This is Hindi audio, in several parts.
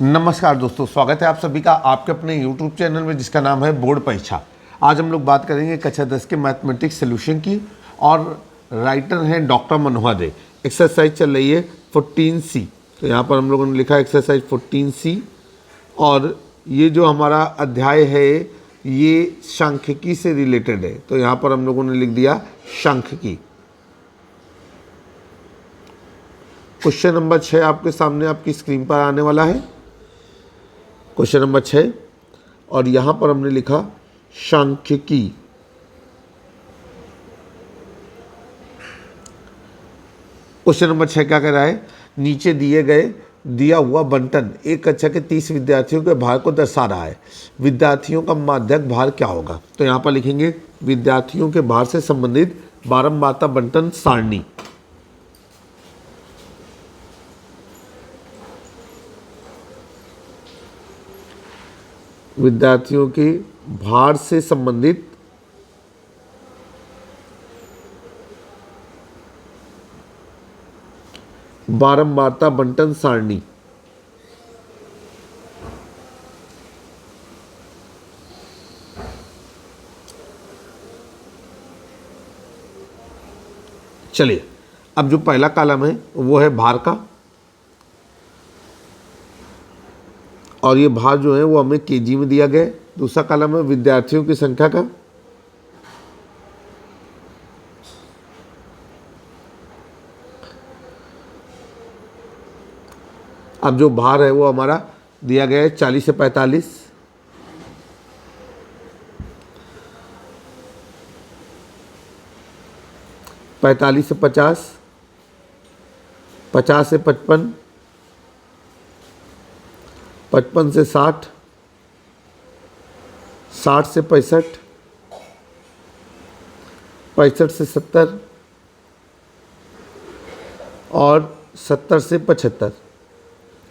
नमस्कार दोस्तों, स्वागत है आप सभी का आपके अपने YouTube चैनल में जिसका नाम है बोर्ड परीक्षा। आज हम लोग बात करेंगे कक्षा 10 के मैथमेटिक्स सोल्यूशन की और राइटर हैं डॉक्टर मनोहर रे। एक्सरसाइज चल रही है 14C। तो यहाँ पर हम लोगों ने लिखा एक्सरसाइज 14C और ये जो हमारा अध्याय है ये सांख्यिकी से रिलेटेड है। तो यहाँ पर हम लोगों ने लिख दिया सांख्यिकी। क्वेश्चन नंबर 6 आपके सामने आपकी स्क्रीन पर आने वाला है। क्वेश्चन नंबर 6 और यहाँ पर हमने लिखा सांख्यिकी। क्वेश्चन नंबर 6 क्या कह रहा है? नीचे दिया हुआ बंटन एक कक्षा के 30 विद्यार्थियों के भार को दर्शा रहा है। विद्यार्थियों का माध्यक भार क्या होगा? तो यहाँ पर लिखेंगे विद्यार्थियों के भार से संबंधित बारंबारता बंटन सारणी। विद्यार्थियों के भार से संबंधित बारंबारता बंटन सारणी। चलिए, अब जो पहला कॉलम है वो है भार का और ये भार जो है वो हमें केजी में दिया गया है। दूसरा कॉलम है विद्यार्थियों की संख्या का अब जो भार है वो हमारा दिया गया है 40 से 45, 45 से 50, 50 से 55, 55 से 60, 60 से 65, 65 से 70 और 70 से 75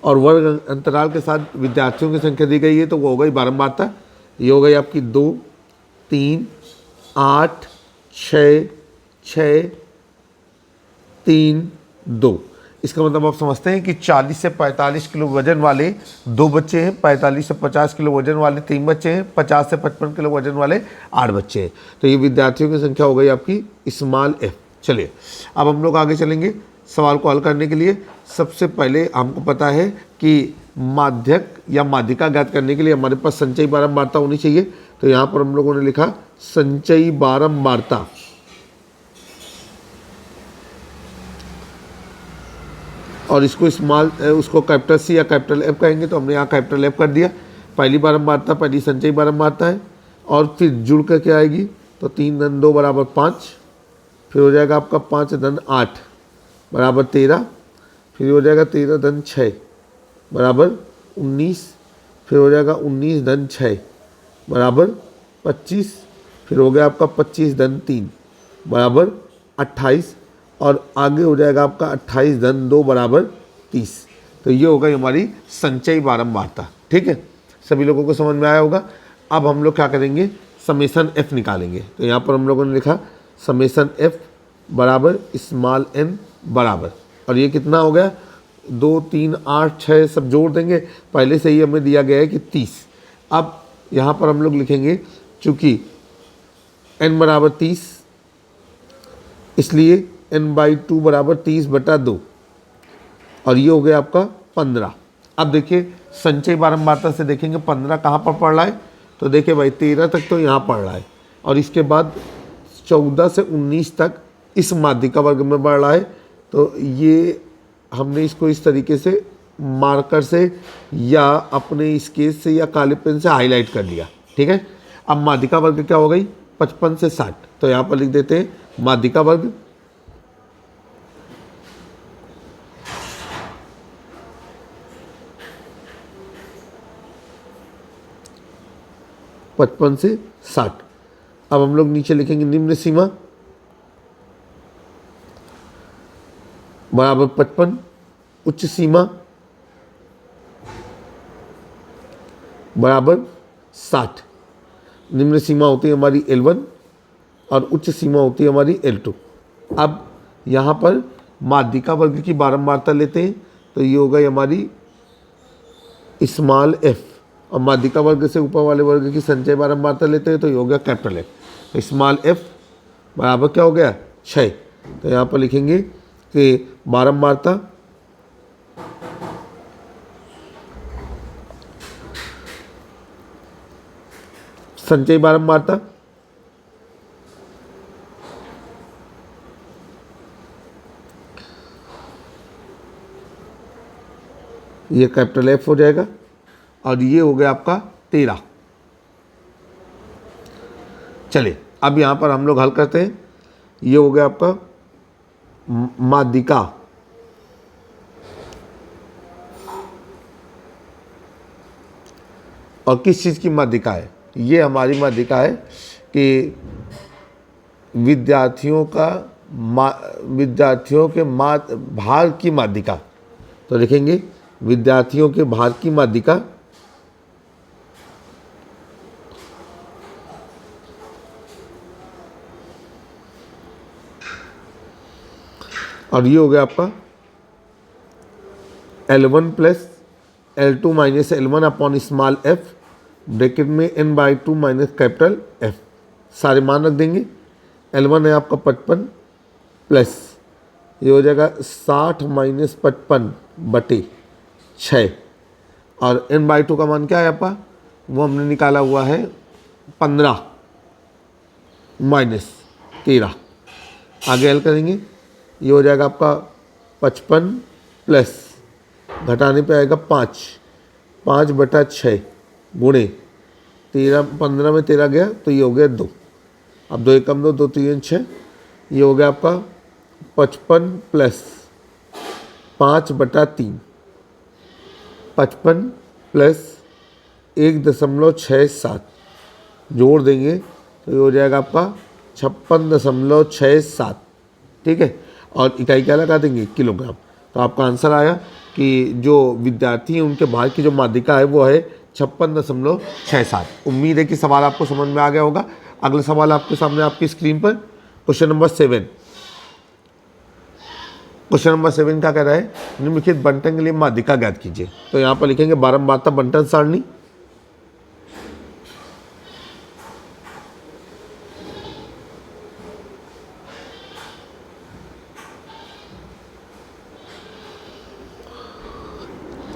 और वर्ग अंतराल के साथ विद्यार्थियों की संख्या दी गई है। तो वो हो गई बारंबारता। ये हो गई आपकी 2, 3, 8, 6, 6, 3, 2। इसका मतलब आप समझते हैं कि 40 से 45 किलो वजन वाले 2 बच्चे हैं, 45 से 50 किलो वजन वाले 3 बच्चे हैं, 50 से 55 किलो वजन वाले 8 बच्चे हैं। तो ये विद्यार्थियों की संख्या हो गई आपकी स्मॉल f। चलिए, अब हम लोग आगे चलेंगे सवाल को हल करने के लिए। सबसे पहले हमको पता है कि माध्यक या माध्यिका ज्ञात करने के लिए हमारे पास संचयी बारंबारता होनी चाहिए। तो यहाँ पर हम लोगों ने लिखा संचयी बारंबारता। और उसको कैपिटल C या कैपिटल F कहेंगे। तो हमने यहाँ कैपिटल F कर दिया। पहली बारंबारता पहली संचयी बारंबारता है और फिर जुड़ कर क्या आएगी? तो 3 धन 2 बराबर 5, फिर हो जाएगा आपका 5 धन 8 बराबर 13, फिर हो जाएगा 13 धन 6 बराबर 19, फिर हो जाएगा 19 धन 6 बराबर 25, फिर हो गया आपका 25 धन 3 बराबर 28 और आगे हो जाएगा आपका 28 धन 2 बराबर 30। तो ये हो गई हमारी संचयी बारंबारता। ठीक है, सभी लोगों को समझ में आया होगा। अब हम लोग क्या करेंगे? समेसन f निकालेंगे। तो यहाँ पर हम लोगों ने लिखा समेसन f बराबर स्मॉल n बराबर, और ये कितना हो गया? 2, 3, 8, 6 सब जोड़ देंगे। पहले से ही हमें दिया गया है कि 30। अब यहाँ पर हम लोग लिखेंगे चूँकि n बराबर 30 इसलिए n/2 बराबर 30/2 और ये हो गया आपका 15। अब देखिए संचयी बारंबारता से देखेंगे 15 कहाँ पर पड़ रहा है? तो देखिए भाई 13 तक तो यहाँ पड़ रहा है और इसके बाद 14 से 19 तक इस माध्यिका वर्ग में बढ़ रहा है। तो ये हमने इसको इस तरीके से मार्कर से या अपने स्केच से या काले पेन से हाईलाइट कर लिया। ठीक है, अब माध्यिका वर्ग क्या हो गई? 55 से 60। तो यहाँ पर लिख देते हैं माध्यिका वर्ग पचपन से 60। अब हम लोग नीचे लिखेंगे निम्न सीमा बराबर 55, उच्च सीमा बराबर 60। निम्न सीमा होती है हमारी L1 और उच्च सीमा होती है हमारी L2। अब यहाँ पर माध्यिका वर्ग की बारंबारता लेते हैं तो ये हो गई हमारी स्मॉल एफ, और माध्यिका वर्ग से ऊपर वाले वर्ग की संचय बारंबारता लेते हैं तो ये हो गया कैपिटल एफ। तो स्मॉल एफ बराबर क्या हो गया 6। तो यहाँ पर लिखेंगे कि बारंबारता संचय बारंबारता ये कैपिटल एफ हो जाएगा, और ये हो गया आपका 13। चलिए अब यहाँ पर हम लोग हल करते हैं। ये हो गया आपका माध्यिका, और किस चीज़ की माध्यिका है? ये हमारी माध्यिका है कि विद्यार्थियों के भार की माध्यिका। तो लिखेंगे विद्यार्थियों के भार की माध्यिका, और ये हो गया आपका L1 plus L2 minus L1 upon small F, bracket में n/2 माइनस कैपिटल एफ। सारे मान रख देंगे। L1 है आपका 55 प्लस ये हो जाएगा 60 माइनस 55/6, और n/2 का मान क्या है आपका, वो हमने निकाला हुआ है 15 माइनस 13। आगे हल करेंगे। ये हो जाएगा आपका 55 प्लस घटाने पे आएगा 5/6 गुणे 13, 15 में 13 गया तो ये हो गया 2। अब 2 एकम 2, 2 3 6, ये हो गया आपका 55 प्लस 5/3, 55 प्लस 1.67 जोड़ देंगे तो ये हो जाएगा आपका 56.67। ठीक है, और इकाई क्या लगा देंगे, किलोग्राम। तो आपका आंसर आया कि जो विद्यार्थी हैं उनके भार की जो माध्यिका है वो है 56.67। उम्मीद है कि सवाल आपको समझ में आ गया होगा। अगला सवाल आपके सामने आपकी स्क्रीन पर क्वेश्चन नंबर 7। क्वेश्चन नंबर 7 क्या कह रहा है, निम्नलिखित बंटन के लिए माध्यिका ज्ञात कीजिए। तो यहाँ पर लिखेंगे बारंबारता बंटन सारणी,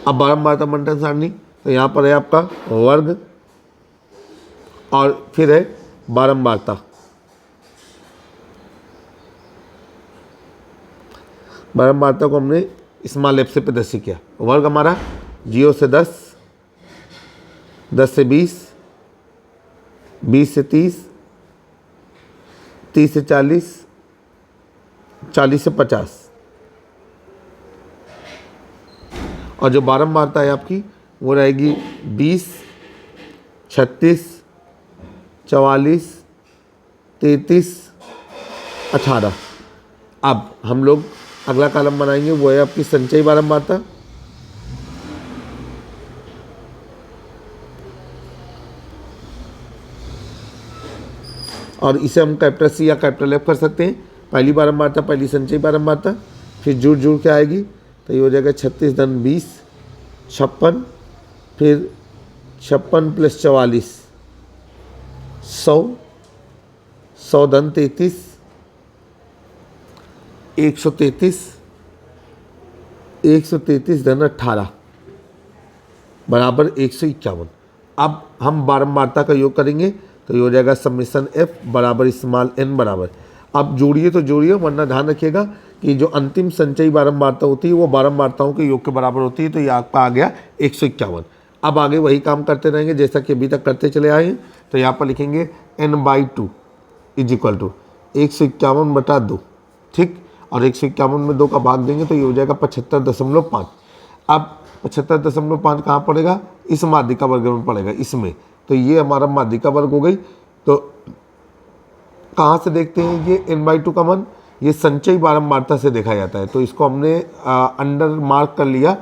अब बारंबारता बंटन सारणी, तो यहाँ पर है आपका वर्ग और फिर है बारंबारता। बारंबारता को हमने स्मॉल एफ से प्रदर्शित किया। वर्ग हमारा 0 से 10, 10 से 20, 20 से 30, 30 से 40, 40 से 50, और जो बारंबारता है आपकी वो रहेगी 20, 36, 44, 33, 18। अब हम लोग अगला कॉलम बनाएंगे, वो है आपकी संचयी बारंबारता। और इसे हम कैपिटल सी या कैपिटल एफ कर सकते हैं। पहली बारंबारता पहली संचयी बारंबारता, फिर जुड़ के आएगी तो ये हो जाएगा 36 धन 20 56, फिर 56 प्लस 44 100, 100 धन 33 133, 133 धन 18 बराबर 151। अब हम बारंबारता का योग करेंगे तो ये हो जाएगा समेसन एफ बराबर स्मॉल एन बराबर। अब जोड़िए तो जोड़िए, वरना ध्यान रखिएगा कि जो अंतिम संचयी बारंबारता होती है वो बारंबारताओं के योग के बराबर होती है। तो ये आपका आ गया 151। अब आगे वही काम करते रहेंगे जैसा कि अभी तक करते चले आए हैं। तो यहाँ पर लिखेंगे n/2 इज इक्वल टू 151/2। ठीक, और 151 में 2 का भाग देंगे तो ये हो जाएगा 75.5। अब 75.5 कहाँ पड़ेगा, इस माध्यिका वर्ग में पड़ेगा इसमें। तो ये हमारा माध्यिका वर्ग हो गई। तो कहाँ से देखते हैं ये n/2 का मान, ये संचयी बारंबारता से देखा जाता है। तो इसको हमने अंडर मार्क कर लिया।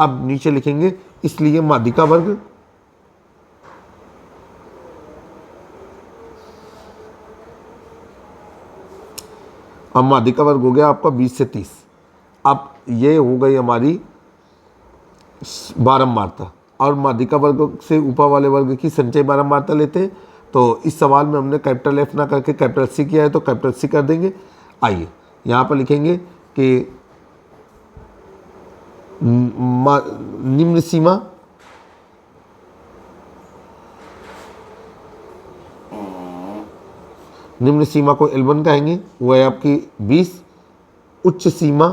अब नीचे लिखेंगे इसलिए माध्यिका वर्ग अब माध्यिका वर्ग हो गया आपका 20 से 30। अब ये हो गई हमारी बारंबारता। और माध्यिका वर्ग से ऊपर वाले वर्ग की संचयी बारंबारता लेते हैं। तो इस सवाल में हमने कैपिटल एफ ना करके कैपिटल सी किया है, तो कैपिटल सी कर देंगे। आइए यहाँ पर लिखेंगे कि निम्न सीमा को L1 कहेंगे, वो है आपकी 20। उच्च सीमा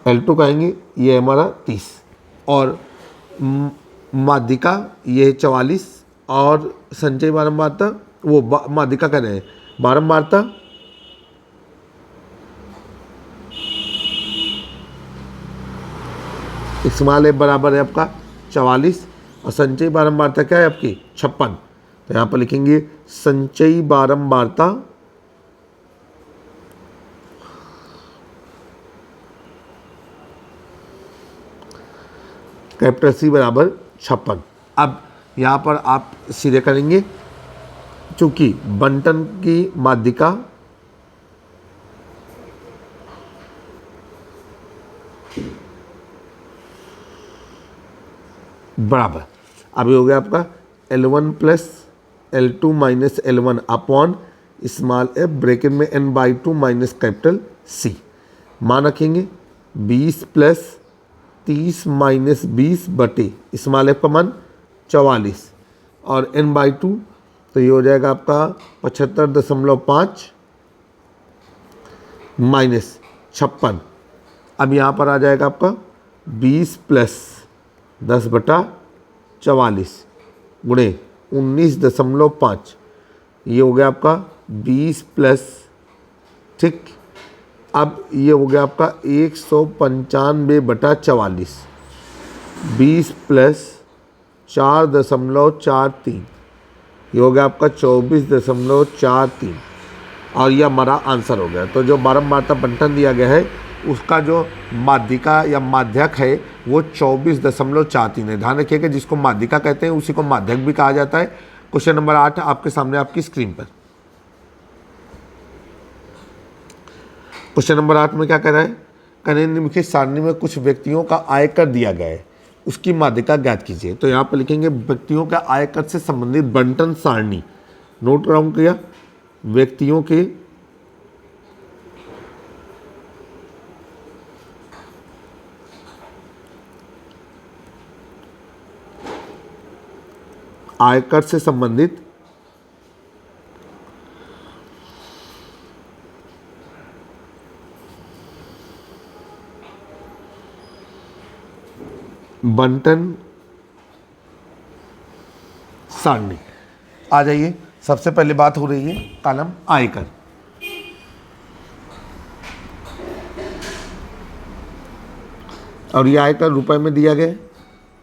L2 कहेंगे, ये हमारा 30। और माध्यिका ये है 44। और संचयी बारंबारता वो माध्यिका कह रहे हैं बारंबारता स्मॉल एफ बराबर है आपका 44 और संचयी बारंबारता क्या है आपकी 56। तो यहाँ पर लिखेंगे संचयी बारंबारता कैपिटल सी बराबर 56। अब यहाँ पर आप सीधे करेंगे, चूंकि बंटन की माध्यिका बराबर, अभी हो गया आपका L1 plus L2 minus L1 upon small F bracket में n/2 माइनस कैपिटल सी। मान रखेंगे 20 प्लस 30 माइनस 20 बटे स्मॉल एफ का मान 44 और n/2, तो ये हो जाएगा आपका 75.5 माइनस 56। अब यहाँ पर आ जाएगा आपका 20 प्लस 10/44 गुणे 19.5, ये हो गया आपका 20 प्लस, ठीक। अब ये हो गया आपका 195/44, 20 प्लस 4.43, ये हो गया आपका 24.43 और ये हमारा आंसर हो गया। तो जो बारंबारता बंटन दिया गया है उसका जो माध्यिका या माध्यक है वो 24.43 है। ध्यान रखिएगा, जिसको माध्यिका कहते हैं उसी को माध्यक भी कहा जाता है। क्वेश्चन नंबर 8 आपके सामने आपकी स्क्रीन पर। क्वेश्चन नंबर 8 में क्या कह रहा है, निम्नलिखित सारणी में कुछ व्यक्तियों का आयकर दिया गया है, उसकी माध्यिका ज्ञात कीजिए। तो यहाँ पर लिखेंगे व्यक्तियों का आयकर से संबंधित बंटन सारणी। नोट डाउन किया, व्यक्तियों के आयकर से संबंधित बंटन सारणी। आ जाइए, सबसे पहले बात हो रही है कॉलम आयकर। और ये आयकर रुपए में दिया गया।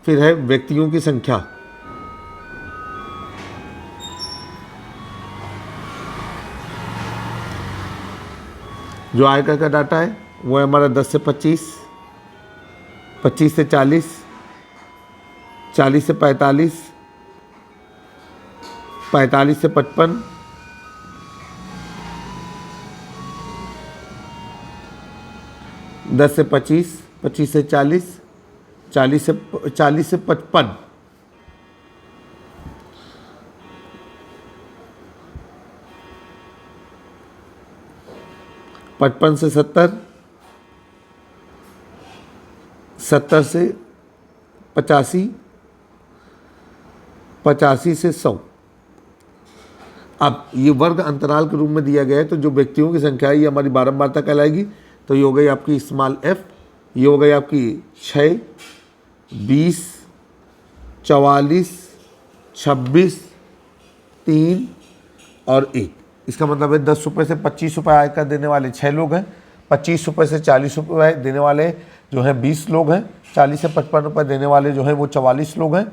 फिर है व्यक्तियों की संख्या, जो आयकर का डाटा है वो है हमारा 10 से 25, 25 से 40, 40 से 45, 45 से 55, 10 से 25, 25 से 40, 40 से 55, 55 से 70, 70 से 85, 85 से 100। अब ये वर्ग अंतराल के रूप में दिया गया है, तो जो व्यक्तियों की संख्या है ये हमारी बारंबारता कहलाएगी। तो ये हो गई आपकी स्मॉल एफ, ये हो गई आपकी 6, 20, 44, 26, 3 और 1। इसका मतलब है 10 रुपये से 25 रुपये आयकर देने वाले 6 लोग हैं, 25 रुपये से 40 रुपये देने वाले जो हैं 20 लोग हैं, 40 से 55 रुपये देने वाले जो हैं वो 44 लोग हैं,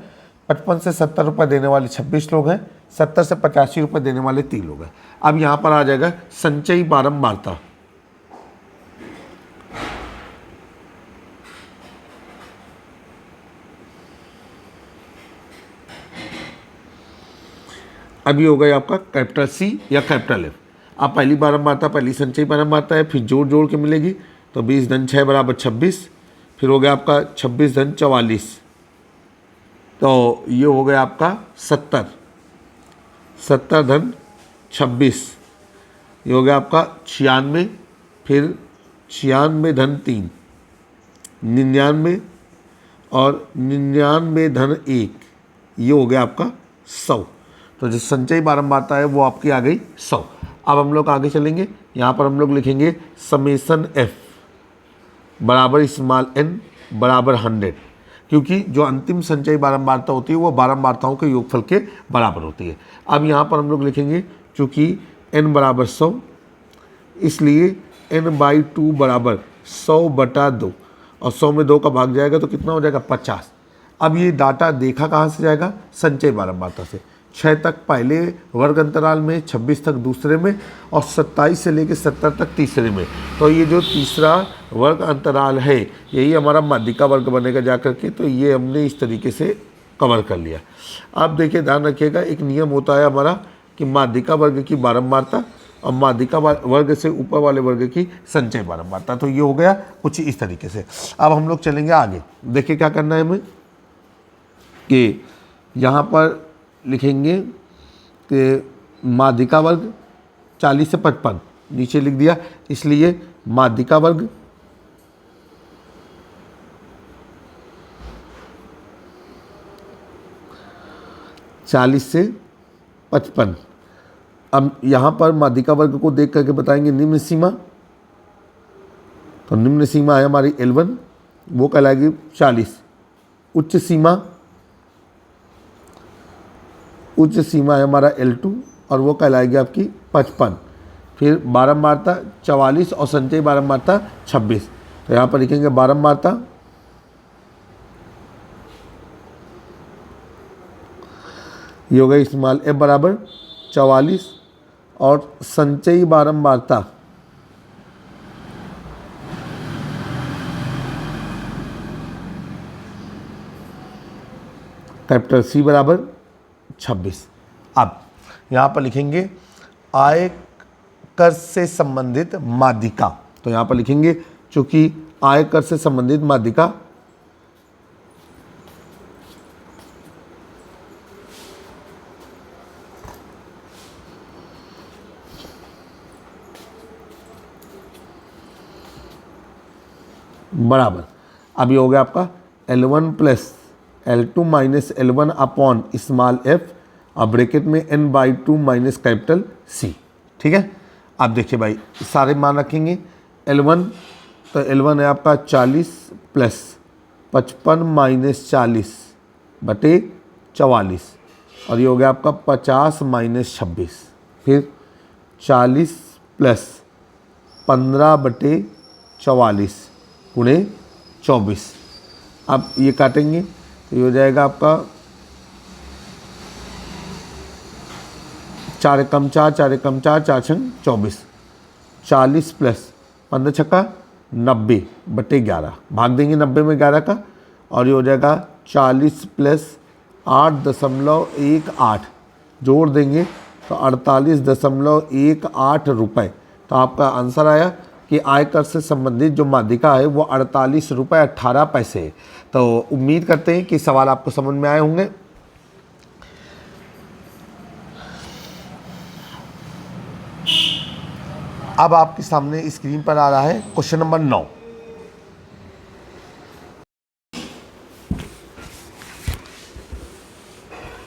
55 से 70 रुपये देने वाले 26 लोग हैं, 70 से 85 रुपये देने वाले 3 लोग हैं। अब यहाँ पर आ जाएगा संचयी बारंबारता। अभी हो गया आपका कैपिटल सी या कैपिटल एफ। अब पहली बारंबारता पहली संचयी बारंबारता है, फिर जोड़ जोड़ के मिलेगी, तो 20 धन 6 बराबर 26, फिर हो गया आपका 26 धन 44, तो ये हो गया आपका 70, 70 धन 26, ये हो गया आपका 96, फिर 96 धन 3, 99 और 99 धन 1, ये हो गया आपका 100। तो जो संचयी बारंबारता है वो आपकी आ गई 100। अब हम लोग आगे चलेंगे, यहाँ पर हम लोग लिखेंगे समेसन एफ बराबर स्मॉल एन बराबर 100, क्योंकि जो अंतिम संचयी बारंबारता होती है वो बारंबारताओं के योगफल के बराबर होती है। अब यहाँ पर हम लोग लिखेंगे चूँकि n बराबर 100, इसलिए n/2 बराबर 100/2, और 100 में 2 का भाग जाएगा तो कितना हो जाएगा 50। अब ये डाटा देखा कहाँ से जाएगा, संचयी बारंबारता से। 6 तक पहले वर्ग अंतराल में, 26 तक दूसरे में, और 27 से लेकर 70 तक तीसरे में। तो ये जो तीसरा वर्ग अंतराल है यही हमारा माध्यिका वर्ग बनेगा जाकर के। तो ये हमने इस तरीके से कवर कर लिया। अब देखिए ध्यान रखिएगा, एक नियम होता है हमारा कि माध्यिका वर्ग की बारंबारता और माध्यिका वर्ग से ऊपर वाले वर्ग की संचय बारंबारता। तो ये हो गया कुछ इस तरीके से। अब हम लोग चलेंगे आगे। देखिए क्या करना है हमें कि यहाँ पर लिखेंगे कि माध्यिका वर्ग 40 से 55 नीचे लिख दिया, इसलिए माध्यिका वर्ग चालीस से 55। अब यहाँ पर माध्यिका वर्ग को देख करके बताएंगे निम्न सीमा। तो निम्न सीमा है हमारी L1, वो कहलाएगी 40। उच्च सीमा है हमारा L2 और वो कहलाएगी आपकी 55। फिर बारंबारता 44 और संचयी बारंबारता 26। तो यहाँ पर लिखेंगे बारंबारता ये हो गई स्मॉल f बराबर 44 और संचयी बारंबारता कैपिटल C बराबर 26। अब यहाँ पर लिखेंगे आयकर से संबंधित माध्यिका। तो यहाँ पर लिखेंगे चूंकि आयकर से संबंधित माध्यिका बराबर, अभी हो गया आपका L1 plus L2 minus L1 upon small f और ब्रैकेट में n/2 माइनस कैपिटल C। ठीक है। अब देखिए भाई सारे मान रखेंगे। L1 तो L1 है आपका 40 प्लस 55 माइनस 40 बटे 44 और ये हो गया आपका 50 माइनस 26। फिर 40 प्लस 15 बटे 44 गुणे 24। अब ये काटेंगे तो ये हो जाएगा आपका 4 एकम 4, 4 एकम 4, 4 छंग 24। 40 प्लस 15 छक्का 90 बटे 11, भाग देंगे 90 में 11 का और ये हो जाएगा 40 प्लस 8.18 जोड़ देंगे तो 48.18 रुपये। तो आपका आंसर आया कि आयकर से संबंधित जो माध्यिका है वो 48 रुपये 18 पैसे है। तो उम्मीद करते हैं कि सवाल आपको समझ में आए होंगे। अब आपके सामने स्क्रीन पर आ रहा है क्वेश्चन नंबर 9।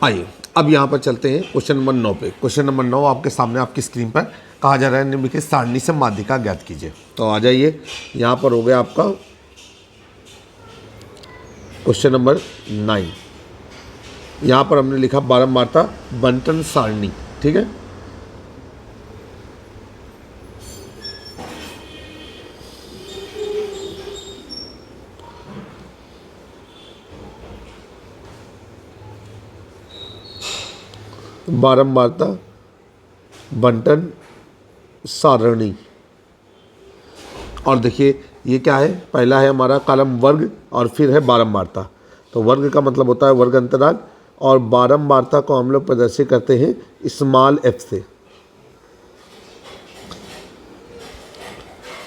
आइए अब यहाँ पर चलते हैं क्वेश्चन नंबर 9 पे। क्वेश्चन नंबर 9 आपके सामने आपकी स्क्रीन पर कहा जा रहा है निम्नलिखित सारणी से माध्यिका ज्ञात कीजिए। तो आ जाइए, यहाँ पर हो गया आपका क्वेश्चन नंबर 9। यहाँ पर हमने लिखा बारंबारता बंटन सारणी। ठीक है। बारंबारता बंटन सारणी। और देखिए ये क्या है, पहला है हमारा कॉलम वर्ग और फिर है बारंबारता। तो वर्ग का मतलब होता है वर्ग अंतराल और बारंबारता को हम लोग प्रदर्शित करते हैं स्मॉल f से।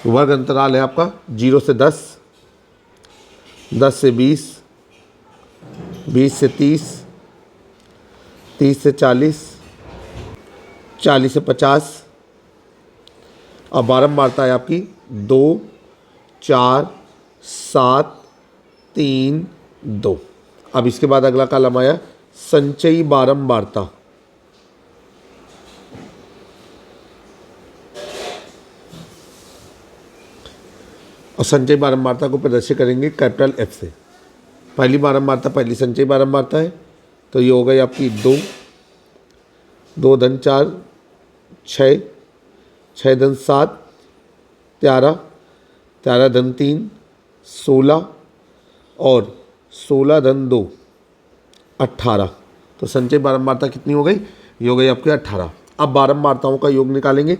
वर्ग अंतराल है आपका 0 से 10, 10 से 20, 20 से 30, 30 से 40, 40 से 50 और बारंबारता है आपकी 2, 4, 7, 3, 2। अब इसके बाद अगला कॉलम आया संचयी बारंबारता। और संचयी बारंबारता को प्रदर्शित करेंगे कैपिटल F से। पहली बारंबारता पहली संचयी बारंबारता है, तो ये हो गई आपकी 2, 2 धन 4, 6, 6 धन 7, 13, 13 धन 3, 16 और 16 धन 2, 18। तो संचयी बारंबारता कितनी हो गई? ये हो गई आपकी 18। अब बारंबारताओं का योग निकालेंगे,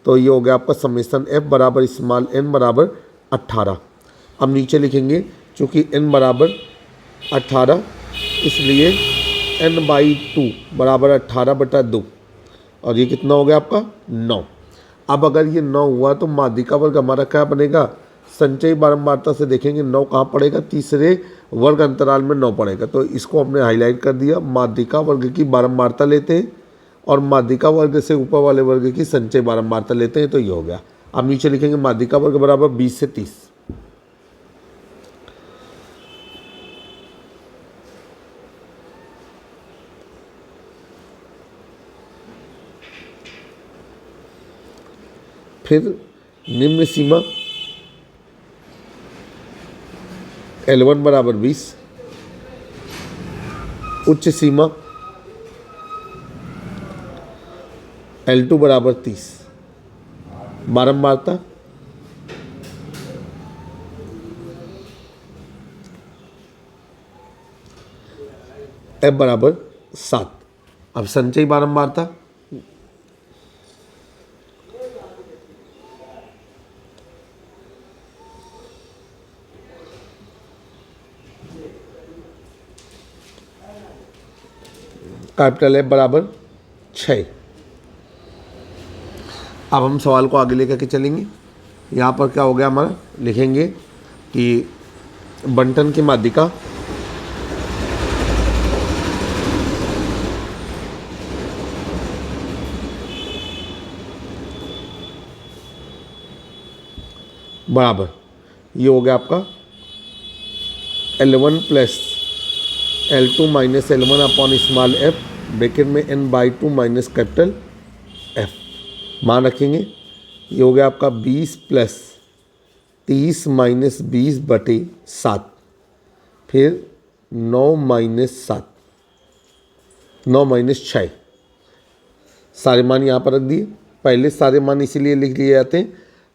तो ये हो गया आपका समेसन F बराबर स्मॉल n बराबर 18। अब नीचे लिखेंगे चूँकि n बराबर 18 इसलिए n/2 बराबर 18/2 और ये कितना हो गया आपका 9। अब अगर ये 9 हुआ तो माध्यिका वर्ग हमारा क्या बनेगा? संचयी बारंबारता से देखेंगे 9 कहाँ पड़ेगा? तीसरे वर्ग अंतराल में 9 पड़ेगा। तो इसको हमने हाईलाइट कर दिया। माध्यिका वर्ग की बारंबारता लेते हैं और माध्यिका वर्ग से ऊपर वाले वर्ग की संचयी बारंबारता लेते हैं, तो ये हो गया। अब नीचे लिखेंगे माध्यिका वर्ग बराबर 20 से 30। फिर निम्न सीमा L1 बराबर 20, उच्च सीमा L2 बराबर 30। बारंबारता F बराबर 7। अब संचयी बारंबारता कैपिटल F बराबर 6। अब हम सवाल को आगे लेकर के चलेंगे। यहाँ पर क्या हो गया हमारा? लिखेंगे कि बंटन की माध्यिका बराबर ये हो गया आपका L1 plus L2 minus L1 upon small f bracket में n/2 माइनस कैपिटल F। मान रखेंगे ये हो गया आपका 20 प्लस 30 माइनस 20/7, फिर 9 माइनस 7, 9 माइनस 6। सारे मान यहाँ पर रख दिए। पहले सारे मान इसीलिए लिख लिए जाते हैं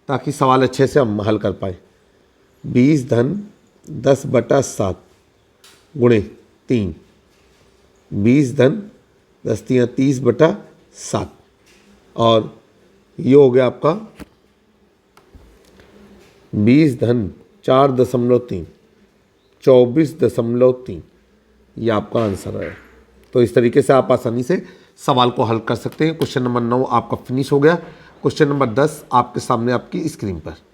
ताकि सवाल अच्छे से हम हल कर पाए। 20 धन 10/7 गुणे 3, 20 धन 10 3 30/7 और ये हो गया आपका 20 धन 4.3 24.3। ये आपका आंसर है। तो इस तरीके से आप आसानी से सवाल को हल कर सकते हैं। क्वेश्चन नंबर 9 आपका फिनिश हो गया। क्वेश्चन नंबर 10 आपके सामने आपकी स्क्रीन पर।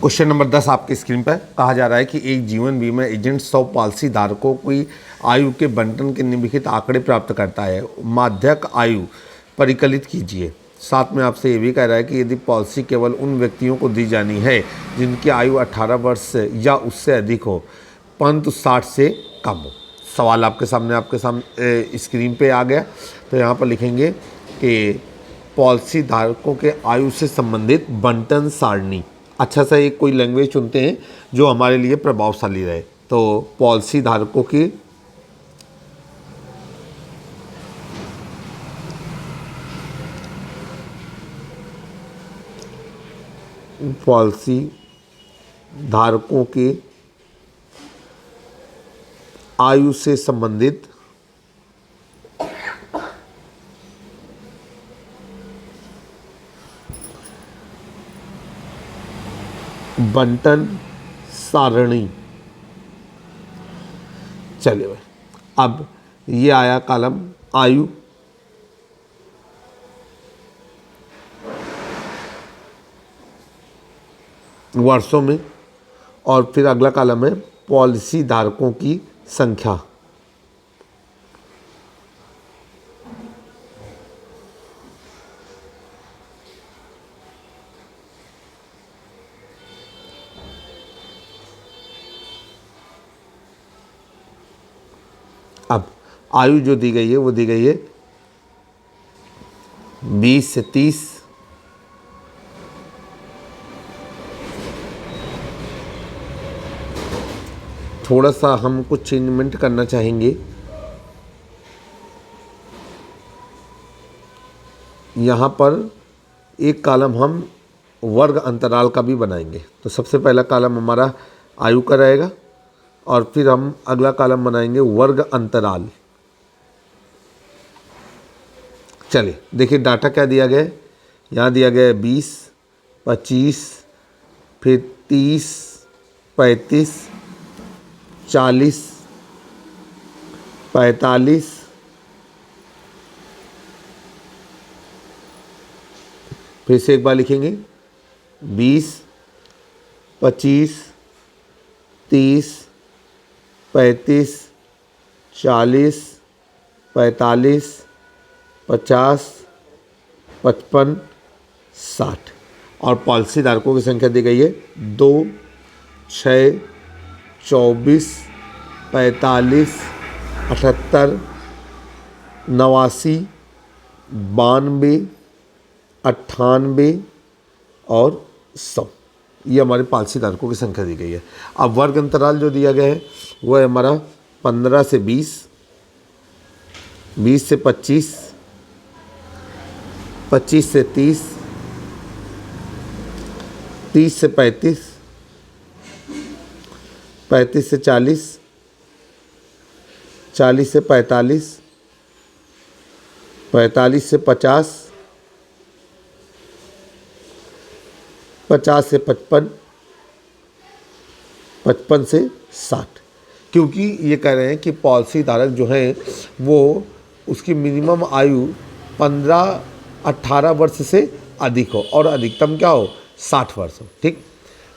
क्वेश्चन नंबर 10 आपकी स्क्रीन पर कहा जा रहा है कि एक जीवन बीमा एजेंट 100 पॉलिसी धारकों की आयु के बंटन के निम्नलिखित आंकड़े प्राप्त करता है। माध्यक आयु परिकलित कीजिए। साथ में आपसे ये भी कह रहा है कि यदि पॉलिसी केवल उन व्यक्तियों को दी जानी है जिनकी आयु 18 वर्ष या उससे अधिक हो परंतु 60 से कम हो। सवाल आपके सामने स्क्रीन पे आ गया। तो यहाँ पर लिखेंगे कि पॉलिसी धारकों के आयु से संबंधित बंटन सारणी। अच्छा सा एक कोई लैंग्वेज चुनते हैं जो हमारे लिए प्रभावशाली रहे। तो पॉलिसी धारकों की के आयु से संबंधित बंटन सारणी। चलिए भाई, अब ये आया कॉलम आयु, वर्षों में, और फिर अगला कॉलम है पॉलिसी धारकों की संख्या। अब आयु जो दी गई है वो दी गई है 20 से 30, थोड़ा सा हम कुछ चेंजमेंट करना चाहेंगे। यहाँ पर एक कॉलम हम वर्ग अंतराल का भी बनाएंगे। तो सबसे पहला कॉलम हमारा आयु का रहेगा और फिर हम अगला कॉलम बनाएंगे वर्ग अंतराल। चलिए देखिए डाटा क्या दिया गया है। यहाँ दिया गया है 20, 25, फिर 30, 35, 40, 45, फिर से एक बार लिखेंगे 20, 25, 30, 35, 40, 45, 50, 55, 60 और पॉलिसी धारकों की संख्या दी गई है 2, 6, 24, 45, 78, 89, 92, 98 और 100। ये हमारे पॉलिसी धारकों की संख्या दी गई है। अब वर्ग अंतराल जो दिया गया है वो है हमारा 15 से 20, 20 से 25, 25 से 30, 30 से 35, 35 से 40, 40 से 45, 45 से 50, 50 से 55, 55 से 60। क्योंकि ये कह रहे हैं कि पॉलिसी धारक जो है वो उसकी मिनिमम आयु 15-18 वर्ष से अधिक हो और अधिकतम क्या हो 60 वर्ष हो। ठीक,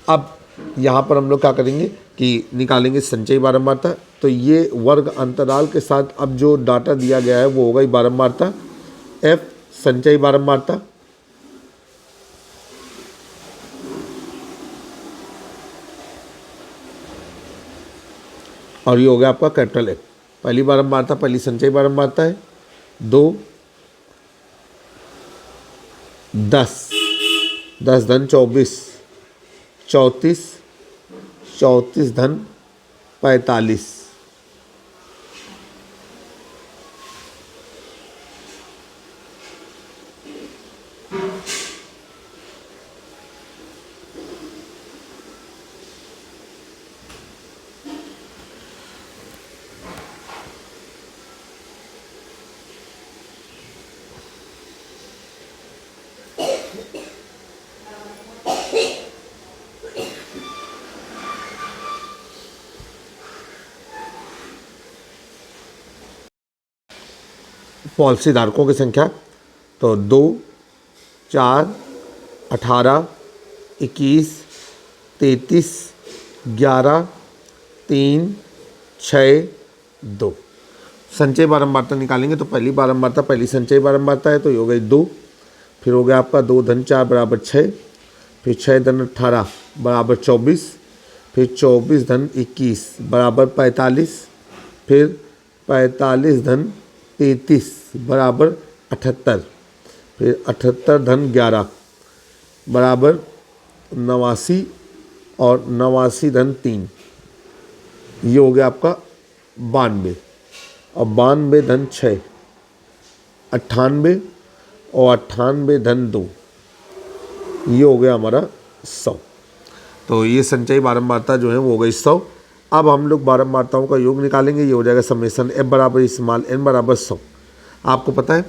अब यहाँ पर हम लोग क्या करेंगे कि निकालेंगे संचयी बारंबारता। तो ये वर्ग अंतराल के साथ अब जो डाटा दिया गया है वो होगा बारंबारता एफ संचयी बारंबारता, और ये हो गया आपका कैपिटल एफ। पहली बारंबारता पहली संचयी बारंबारता है 2, 10, 10 धन 24, 34, 34 धन 45, पॉलिसी धारकों की संख्या तो 2, 4, 18, 21, 33, 11, 3, 6, 2। संचयी बारंबारता निकालेंगे तो पहली बारंबारता पहली संचयी बारंबारता है तो ये हो गई 2, फिर हो गया आपका 2 धन 4 बराबर 6, फिर 6 धन 18 बराबर 24, फिर 24 धन 21 बराबर 45, फिर 45 धन 33 बराबर 78, फिर 78 धन 11 बराबर 89 और 89 धन 3, ये हो गया आपका 92, और 92 धन 6 98 और 98 धन 2, ये हो गया हमारा 100। तो ये संचयी बारंबारता जो है वो हो गई 100। अब हम लोग बारंबारताओं का योग निकालेंगे, ये हो जाएगा समेसन एफ बराबर स्मॉल एन बराबर 100। आपको पता है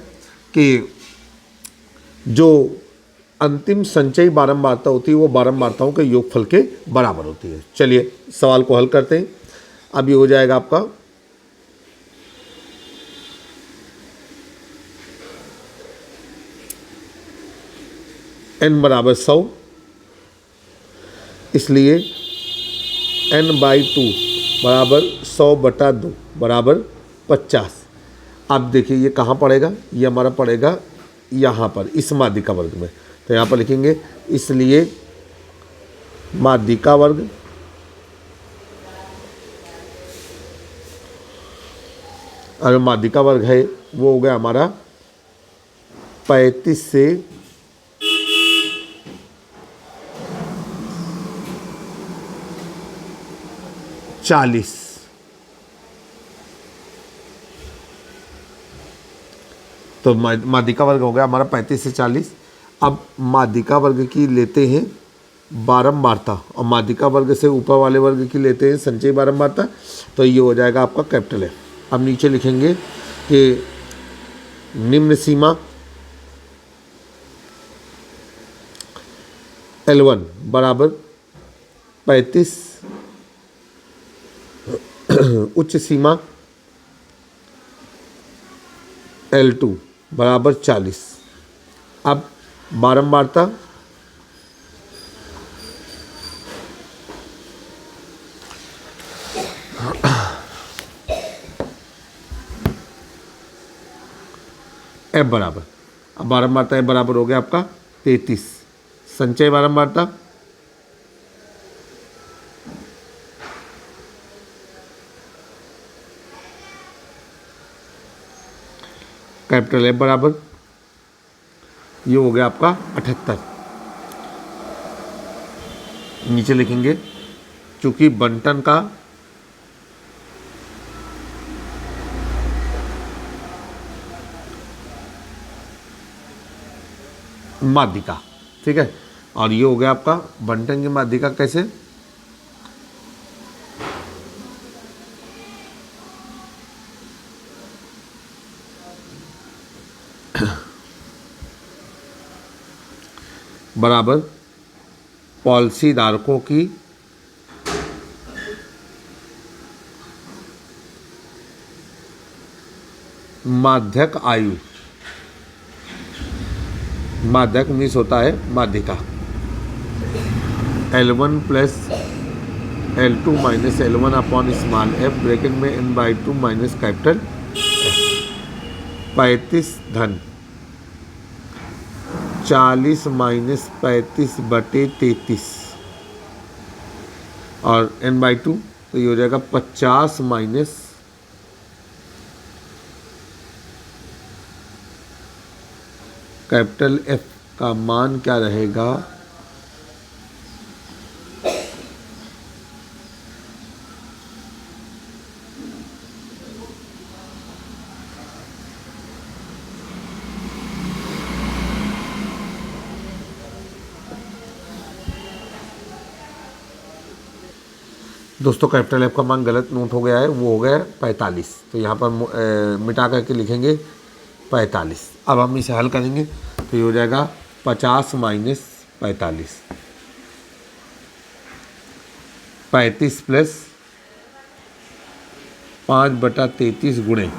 कि जो अंतिम संचयी बारंबारता होती है वो बारंबारताओं के योगफल के बराबर होती है। चलिए सवाल को हल करते हैं। अब ये हो जाएगा आपका n बराबर 100, इसलिए n/2 बराबर 100/2 बराबर 50। अब देखिए ये कहाँ पड़ेगा, ये हमारा पड़ेगा यहाँ पर इस माध्यिका वर्ग में। तो यहाँ पर लिखेंगे इसलिए माध्यिका वर्ग और माध्यिका वर्ग है वो हो गया हमारा 35 से 40। तो माध्यिका वर्ग हो गया हमारा 35 से 40। अब माध्यिका वर्ग की लेते हैं बारंबारता और माध्यिका वर्ग से ऊपर वाले वर्ग की लेते हैं संचयी बारंबारता। तो ये हो जाएगा आपका कैपिटल है। अब नीचे लिखेंगे कि निम्न सीमा L1 बराबर 35, उच्च सीमा L2 बराबर 40। अब बारंबारता F बराबर, अब बारंबारता F बराबर हो गया आपका 33। संचय बारंबारता कैपिटल F बराबर ये हो गया आपका 78। नीचे लिखेंगे चूंकि बंटन का माध्यिका, ठीक है, और ये हो गया आपका बंटन की माध्यिका कैसे, बराबर पॉलिसी धारकों की माध्यक आयु, माध्यक मीन्स होता है माध्यिका, L1 plus L2 minus L1 upon small f bracket में n/2 माइनस कैपिटल F। 35 धन 40 माइनस 35/33 और n/2, तो ये हो जाएगा 50 माइनस कैपिटल F का मान क्या रहेगा, दोस्तों कैपिटल F का मान गलत नोट हो गया है, वो हो गया 45। तो यहाँ पर मिटा करके लिखेंगे 45। अब हम इसे हल करेंगे तो ये हो जाएगा 50 माइनस 45, 35 प्लस 5/33 गुणे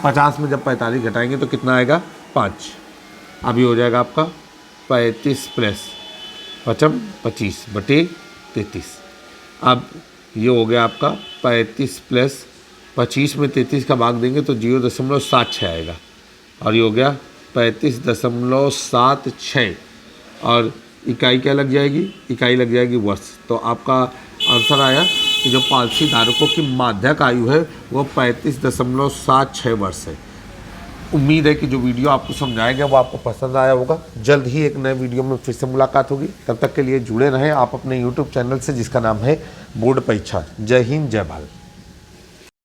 50 में जब 45 घटाएंगे तो कितना आएगा 5। अब ये हो जाएगा आपका 35 प्लस 25/33। अब ये हो गया आपका 35 प्लस 25 में 33 का भाग देंगे तो 0.76 आएगा और ये हो गया 35.76 और इकाई क्या लग जाएगी, इकाई लग जाएगी वर्ष। तो आपका आंसर आया कि जो पॉलिसी धारकों की माध्यक आयु है वो 35.76 वर्ष है। उम्मीद है कि जो वीडियो आपको समझाया गया वो आपको पसंद आया होगा। जल्द ही एक नए वीडियो में फिर से मुलाकात होगी, तब तक के लिए जुड़े रहें आप अपने YouTube चैनल से जिसका नाम है बोर्ड परीक्षा। जय हिंद, जय भारत।